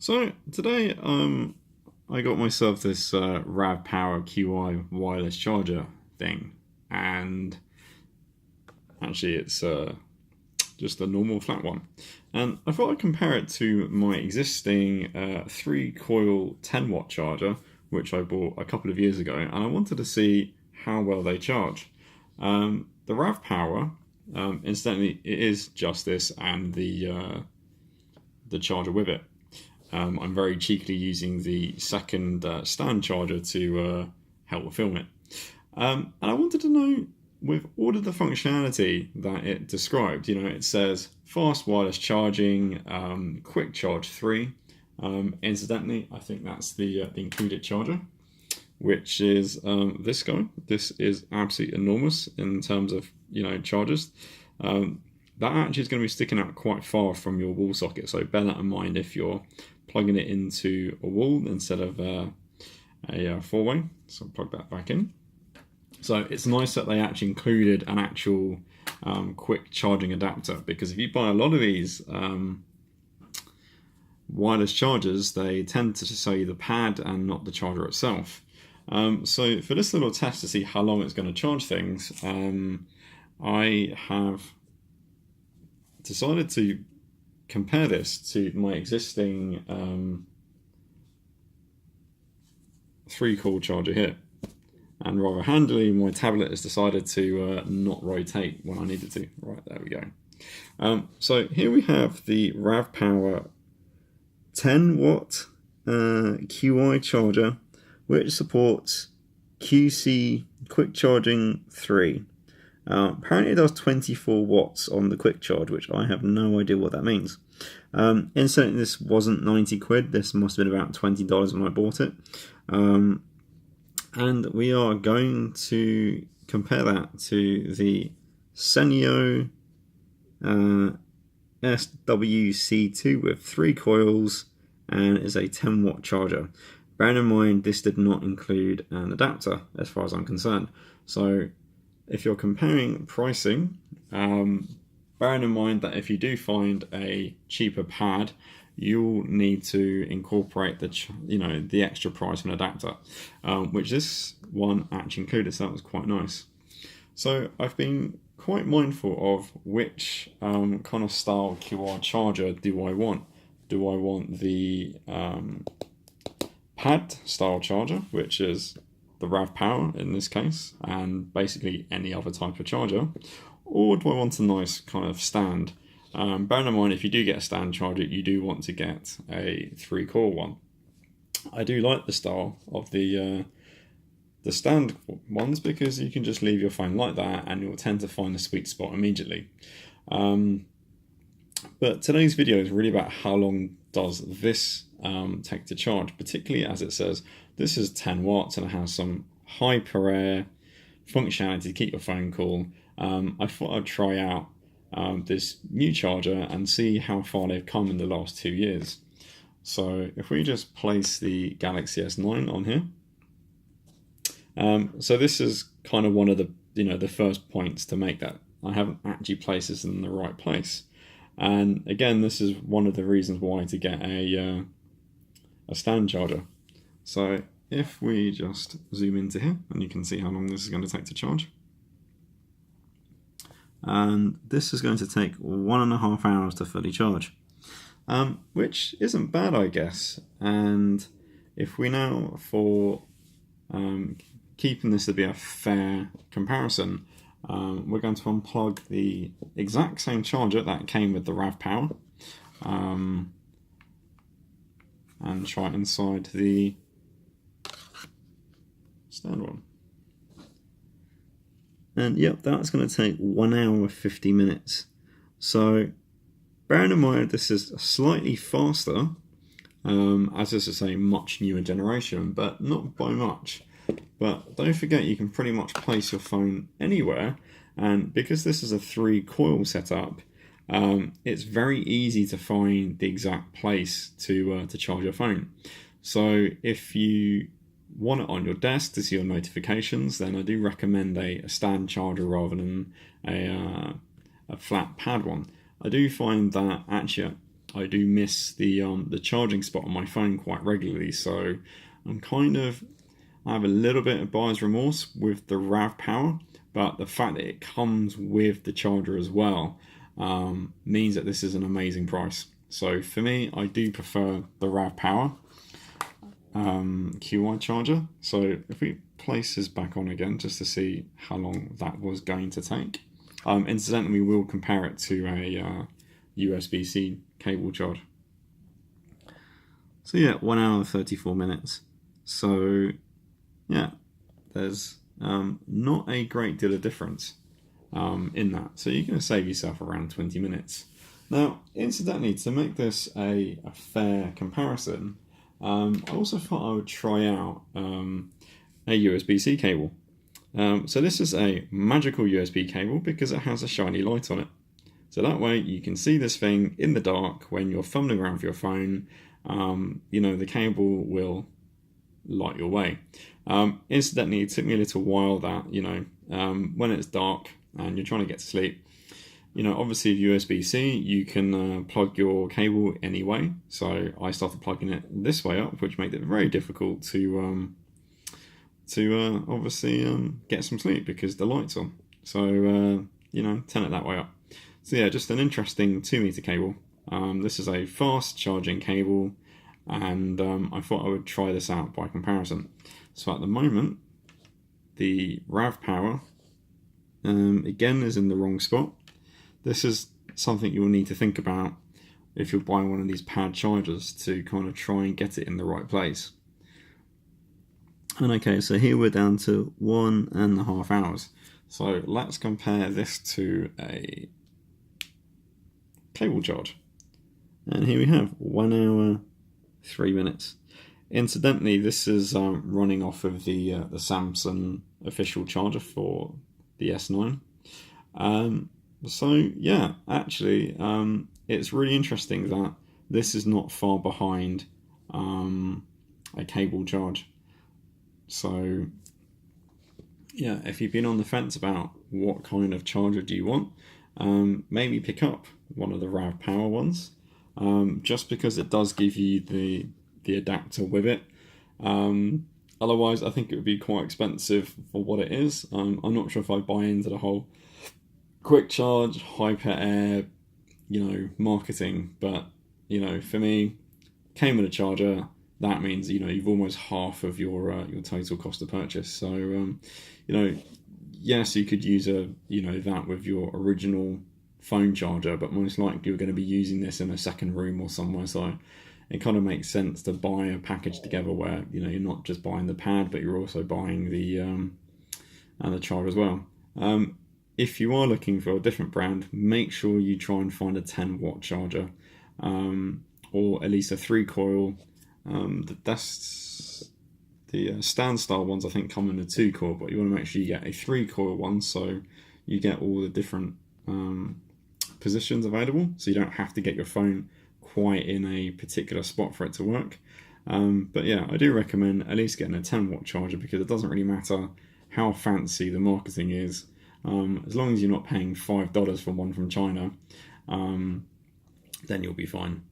So today I got myself this RAV Power QI wireless charger thing, and actually it's just a normal flat one. And I thought I'd compare it to my existing 3-coil 10-watt charger, which I bought a couple of years ago, and I wanted to see how well they charge. The RAV Power, incidentally, it is just this and the charger with it. I'm very cheekily using the second stand charger to help film it. And I wanted to know, with all of the functionality that it described, it says fast wireless charging, quick charge 3. Incidentally, I think that's the included charger, which is this guy. This is absolutely enormous in terms of chargers. That actually is going to be sticking out quite far from your wall socket, so bear that in mind if you're plugging it into a wall instead of a 4-way. So plug that back in. So it's nice that they actually included an actual quick charging adapter, because if you buy a lot of these wireless chargers, they tend to sell you the pad and not the charger itself. So for this little test to see how long it's going to charge things, I have decided to compare this to my existing 3-coil charger here. And rather handily, my tablet has decided to not rotate when I need it to. Right, there we go. So here we have the RAV Power 10-watt QI charger, which supports QC Quick Charging 3. Apparently it does 24 watts on the quick charge, which I have no idea what that means. Incidentally, this wasn't 90 quid. This must have been about $20 when I bought it. And we are going to compare that to the Senio SWC2 with 3 coils and is a 10-watt charger. Bearing in mind, this did not include an adapter as far as I'm concerned. So if you're comparing pricing, bearing in mind that if you do find a cheaper pad, you'll need to incorporate the extra price of an adapter, which this one actually included, so that was quite nice. So I've been quite mindful of which kind of style QR charger do I want. Do I want the pad style charger, which is the RAV Power in this case, and basically any other type of charger, or do I want a nice kind of stand? Bearing in mind, if you do get a stand charger, you do want to get a 3-coil one. I do like the style of the stand ones, because you can just leave your phone like that and you'll tend to find the sweet spot immediately. But today's video is really about how long does this take to charge, particularly as it says this is 10 watts and it has some hyper air functionality to keep your phone cool. I thought I'd try out this new charger and see how far they've come in the last 2 years. So if we just place the Galaxy S9 on here, so this is kind of one of the the first points to make, that I haven't actually placed this in the right place. And again, this is one of the reasons why to get a stand charger. So if we just zoom into here, and you can see how long this is going to take to charge. And this is going to take 1.5 hours to fully charge, which isn't bad, I guess. And if we now, for keeping this to be a fair comparison, we're going to unplug the exact same charger that came with the RAV Power and try it inside the stand one. And yep, that's going to take 1 hour 50 minutes. So bearing in mind this is slightly faster, as this is a much newer generation, but not by much. But don't forget, you can pretty much place your phone anywhere, and because this is a 3-coil setup, it's very easy to find the exact place to charge your phone. So if you want it on your desk to see your notifications, then I do recommend a stand charger rather than a flat pad one. I do find that actually I do miss the charging spot on my phone quite regularly. So I have a little bit of buyer's remorse with the RAV Power, but the fact that it comes with the charger as well means that this is an amazing price. So for me, I do prefer the RAV Power QI charger. So if we place this back on again, just to see how long that was going to take. Incidentally, we will compare it to a USB-C cable charge. So yeah, 1 hour and 34 minutes. So yeah, there's not a great deal of difference in that. So you're going to save yourself around 20 minutes. Now, incidentally, to make this a fair comparison, I also thought I would try out a USB-C cable. So this is a magical USB cable because it has a shiny light on it. So that way you can see this thing in the dark when you're fumbling around with your phone. The cable will light your way. Incidentally, it took me a little while that, when it's dark and you're trying to get to sleep, obviously USB-C, you can plug your cable anyway. So I started plugging it this way up, which made it very difficult to obviously get some sleep because the light's on. So, turn it that way up. So yeah, just an interesting 2-meter cable. This is a fast charging cable, and I thought I would try this out by comparison. So at the moment, the RAV Power, again, is in the wrong spot. This is something you'll need to think about if you're buying one of these pad chargers to kind of try and get it in the right place. And okay, so here we're down to 1.5 hours. So let's compare this to a cable charge. And here we have 1 hour, 3 minutes. Incidentally, this is running off of the Samsung official charger for the S9. So yeah, actually, it's really interesting that this is not far behind a cable charge. So yeah, if you've been on the fence about what kind of charger do you want, maybe pick up one of the RAV Power ones, just because it does give you the adapter with it. Otherwise, I think it would be quite expensive for what it is. I'm not sure if I buy into the whole quick charge, hyper air, marketing. But for me, came with a charger. That means you've almost half of your total cost of purchase. So yes, you could use that with your original phone charger, but most likely you're going to be using this in a second room or somewhere. So it kind of makes sense to buy a package together where you're not just buying the pad, but you're also buying the charger as well. If you are looking for a different brand, make sure you try and find a 10-watt charger, or at least a 3-coil. The stand style ones I think come in a 2-coil, but you want to make sure you get a 3-coil one so you get all the different positions available, so you don't have to get your phone quite in a particular spot for it to work. But yeah, I do recommend at least getting a 10-watt charger because it doesn't really matter how fancy the marketing is, as long as you're not paying $5 for one from China, then you'll be fine.